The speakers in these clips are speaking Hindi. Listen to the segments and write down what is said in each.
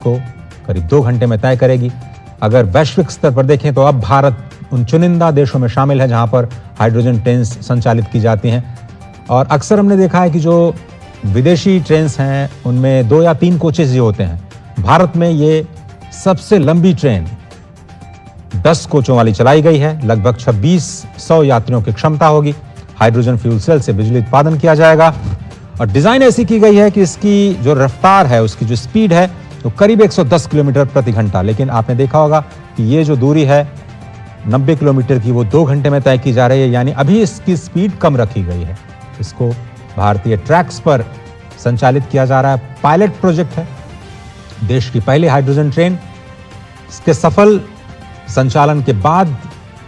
को करीब 2 घंटे में तय करेगी। अगर वैश्विक स्तर पर देखें तो अब भारत उन चुनिंदा देशों में शामिल है जहां पर हाइड्रोजन ट्रेन्स संचालित की जाती हैं। और अक्सर हमने देखा है कि जो विदेशी ट्रेन्स हैं उनमें 2 या 3 कोचेज ही होते हैं। भारत में ये सबसे लंबी ट्रेन 10 कोचों वाली चलाई गई है। लगभग 2600 यात्रियों की क्षमता होगी। हाइड्रोजन फ्यूल सेल से बिजली उत्पादन किया जाएगा और डिजाइन ऐसी की गई है कि इसकी जो रफ्तार है, उसकी जो स्पीड है तो करीब 110 किलोमीटर प्रति घंटा। लेकिन आपने देखा होगा कि ये जो दूरी है 90 किलोमीटर की, वो 2 घंटे में तय की जा रही है, यानी अभी इसकी स्पीड कम रखी गई है। इसको भारतीय ट्रैक्स पर संचालित किया जा रहा है। पायलट प्रोजेक्ट है, देश की पहली हाइड्रोजन ट्रेन। इसके सफल संचालन के बाद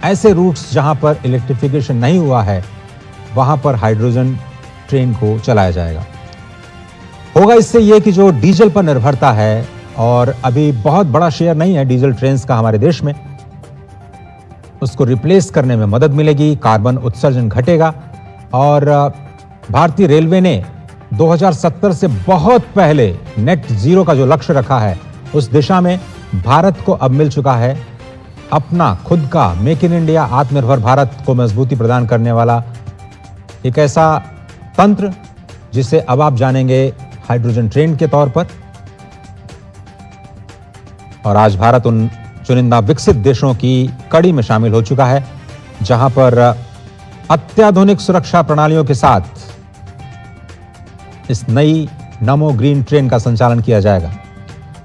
ऐसे रूट्स जहां पर इलेक्ट्रिफिकेशन नहीं हुआ है वहां पर हाइड्रोजन ट्रेन को चलाया जाएगा। होगा इससे यह कि जो डीजल पर निर्भरता है, और अभी बहुत बड़ा शेयर नहीं है डीजल ट्रेन्स का हमारे देश में, उसको रिप्लेस करने में मदद मिलेगी। कार्बन उत्सर्जन घटेगा और भारतीय रेलवे ने 2070 से बहुत पहले नेट जीरो का जो लक्ष्य रखा है, उस दिशा में भारत को अब मिल चुका है अपना खुद का मेक इन इंडिया, आत्मनिर्भर भारत को मजबूती प्रदान करने वाला एक ऐसा तंत्र जिसे अब आप जानेंगे हाइड्रोजन ट्रेन के तौर पर। और आज भारत उन चुनिंदा विकसित देशों की कड़ी में शामिल हो चुका है जहां पर अत्याधुनिक सुरक्षा प्रणालियों के साथ इस नई नमो ग्रीन ट्रेन का संचालन किया जाएगा।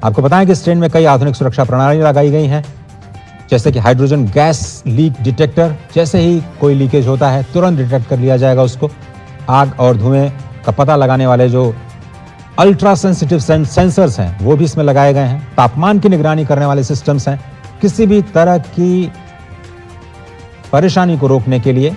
आपको बताएं कि इस ट्रेन में कई आधुनिक सुरक्षा प्रणालियां लगाई गई हैं, जैसे कि हाइड्रोजन गैस लीक डिटेक्टर। जैसे ही कोई लीकेज होता है तुरंत डिटेक्ट कर लिया जाएगा उसको। आग और धुएं का पता लगाने वाले जो अल्ट्रा सेंसिटिव सेंसर्स हैं वो भी इसमें लगाए गए हैं। तापमान की निगरानी करने वाले सिस्टम्स हैं। किसी भी तरह की परेशानी को रोकने के लिए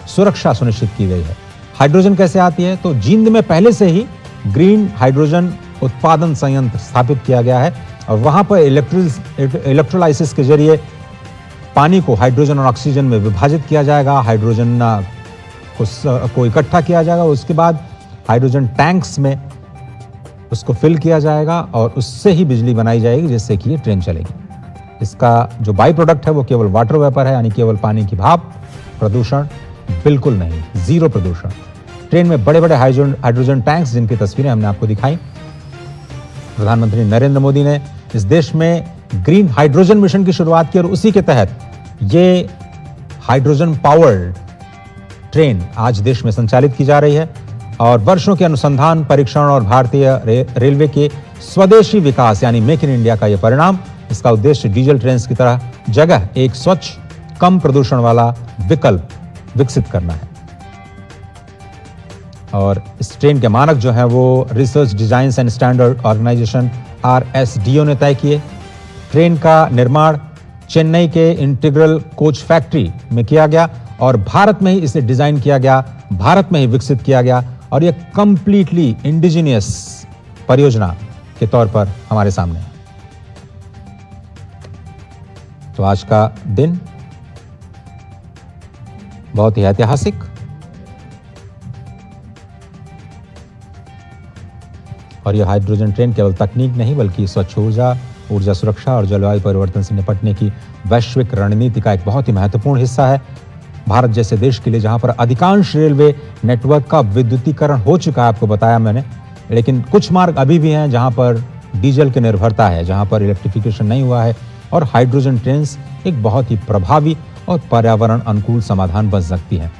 सुरक्षा सुनिश्चित की गई है। हाइड्रोजन कैसे आती है, तो जींद में पहले से ही ग्रीन हाइड्रोजन उत्पादन संयंत्र स्थापित किया गया है और वहां पर इलेक्ट्रोलाइसिस के जरिए पानी को हाइड्रोजन और ऑक्सीजन में विभाजित किया जाएगा। हाइड्रोजन को इकट्ठा किया जाएगा, उसके बाद हाइड्रोजन टैंक्स में उसको फिल किया जाएगा और उससे ही बिजली बनाई जाएगी, जिससे कि ये ट्रेन चलेगी। इसका जो बाई प्रोडक्ट है वो केवल वाटर वेपर है, यानी केवल पानी की भाप। प्रदूषण बिल्कुल नहीं, जीरो प्रदूषण। ट्रेन में बड़े बड़े हाइड्रोजन टैंक्स, जिनकी तस्वीरें हमने आपको दिखाई। प्रधानमंत्री नरेंद्र मोदी ने इस देश में ग्रीन हाइड्रोजन मिशन की शुरुआत की और उसी के तहत ये हाइड्रोजन पावर्ड ट्रेन आज देश में संचालित की जा रही है। और वर्षों के अनुसंधान, परीक्षण और भारतीय रेलवे के स्वदेशी विकास यानी मेक इन इंडिया का यह परिणाम। इसका उद्देश्य डीजल ट्रेन की तरह जगह एक स्वच्छ, कम प्रदूषण वाला विकल्प विकसित करना है। और इस ट्रेन के मानक जो है वो research design and standard organization RSDO ने तय किए। ट्रेन का निर्माण चेन्नई के इंटीग्रल कोच फैक्ट्री में किया गया और भारत में ही इसे डिजाइन किया गया, भारत में ही विकसित किया गया और यह कंप्लीटली इंडिजिनियस परियोजना के तौर पर हमारे सामने है। तो आज का दिन बहुत ही ऐतिहासिक और यह हाइड्रोजन ट्रेन केवल तकनीक नहीं बल्कि स्वच्छ ऊर्जा सुरक्षा और जलवायु परिवर्तन से निपटने की वैश्विक रणनीति का एक बहुत ही महत्वपूर्ण हिस्सा है। भारत जैसे देश के लिए जहां पर अधिकांश रेलवे नेटवर्क का विद्युतीकरण हो चुका है, आपको बताया मैंने, लेकिन कुछ मार्ग अभी भी हैं जहां पर डीजल की निर्भरता है, जहां पर इलेक्ट्रिफिकेशन नहीं हुआ है और हाइड्रोजन ट्रेन्स एक बहुत ही प्रभावी और पर्यावरण अनुकूल समाधान बन सकती है।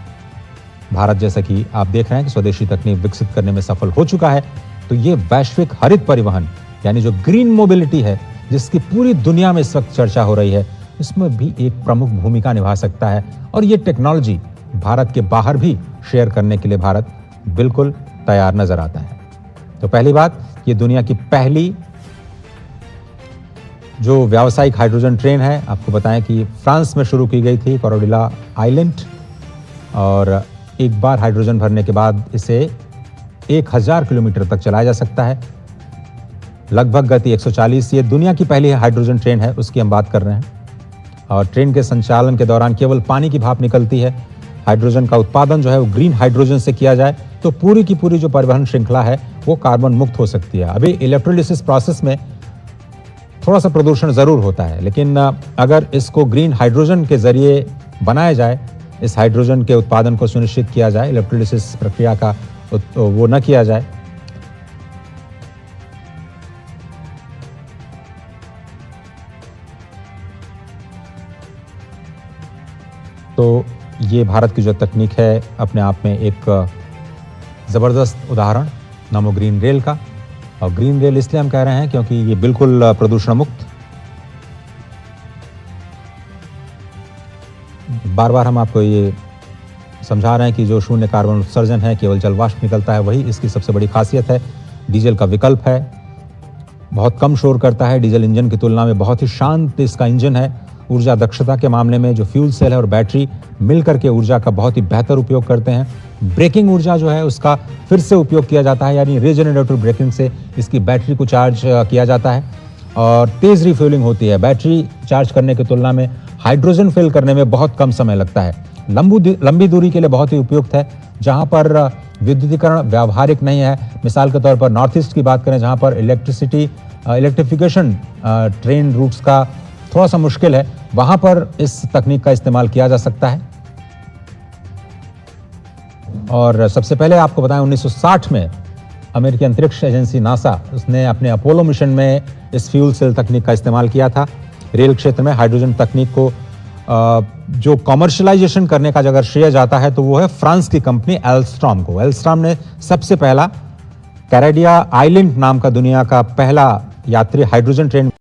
भारत जैसा कि आप देख रहे हैं कि स्वदेशी तकनीक विकसित करने में सफल हो चुका है, तो ये वैश्विक हरित परिवहन यानी जो ग्रीन मोबिलिटी है, जिसकी पूरी दुनिया में इस वक्त चर्चा हो रही है, इसमें भी एक प्रमुख भूमिका निभा सकता है। और ये टेक्नोलॉजी भारत के बाहर भी शेयर करने के लिए भारत बिल्कुल तैयार नजर आता है। तो पहली बात, ये दुनिया की पहली जो व्यावसायिक हाइड्रोजन ट्रेन है। आपको बताएं कि फ्रांस में शुरू की गई थी, कोरोडिला आइलैंड, और एक बार हाइड्रोजन भरने के बाद इसे 1000 किलोमीटर तक चलाया जा सकता है। लगभग गति 140। ये दुनिया की पहली हाइड्रोजन ट्रेन है, उसकी हम बात कर रहे हैं। और ट्रेन के संचालन के दौरान केवल पानी की भाप निकलती है। हाइड्रोजन का उत्पादन जो है वो ग्रीन हाइड्रोजन से किया जाए तो पूरी की पूरी जो परिवहन श्रृंखला है वो कार्बन मुक्त हो सकती है। अभी इलेक्ट्रोलिसिस प्रोसेस में थोड़ा सा प्रदूषण ज़रूर होता है, लेकिन अगर इसको ग्रीन हाइड्रोजन के ज़रिए बनाया जाए, इस हाइड्रोजन के उत्पादन को सुनिश्चित किया जाए, इलेक्ट्रोलिसिस प्रक्रिया का वो न किया जाए, तो ये भारत की जो तकनीक है अपने आप में एक ज़बरदस्त उदाहरण नमो ग्रीन रेल का। और ग्रीन रेल इसलिए हम कह रहे हैं क्योंकि ये बिल्कुल प्रदूषण मुक्त, बार बार हम आपको ये समझा रहे हैं कि जो शून्य कार्बन उत्सर्जन है, केवल जल वाष्प निकलता है, वही इसकी सबसे बड़ी खासियत है। डीजल का विकल्प है, बहुत कम शोर करता है, डीजल इंजन की तुलना में बहुत ही शांत इसका इंजन है। ऊर्जा दक्षता के मामले में जो फ्यूल सेल है और बैटरी मिलकर के ऊर्जा का बहुत ही बेहतर उपयोग करते हैं। ब्रेकिंग ऊर्जा जो है उसका फिर से उपयोग किया जाता है, यानी रीजनरेटिव ब्रेकिंग से इसकी बैटरी को चार्ज किया जाता है और तेज़ रिफ्यूलिंग होती है। बैटरी चार्ज करने की तुलना में हाइड्रोजन फिल करने में बहुत कम समय लगता है। लंबी दूरी के लिए बहुत ही उपयुक्त है, जहां पर विद्युतीकरण व्यावहारिक नहीं है। मिसाल के तौर पर नॉर्थ ईस्ट की बात करें, जहां पर इलेक्ट्रिफिकेशन ट्रेन रूट्स का थोड़ा सा मुश्किल है, वहां पर इस तकनीक का इस्तेमाल किया जा सकता है। और सबसे पहले आपको बताएं, 1960 में अमेरिकी अंतरिक्ष एजेंसी नासा, उसने अपने अपोलो मिशन में इस फ्यूल सेल तकनीक का इस्तेमाल किया था। रेल क्षेत्र में हाइड्रोजन तकनीक को जो कॉमर्शलाइजेशन करने का अगर श्रेय जाता है तो वो है फ्रांस की कंपनी एल्स्ट्रॉम को। एल्स्ट्रॉम ने सबसे पहला कैनेडिया आइलैंड नाम का दुनिया का पहला यात्री हाइड्रोजन ट्रेन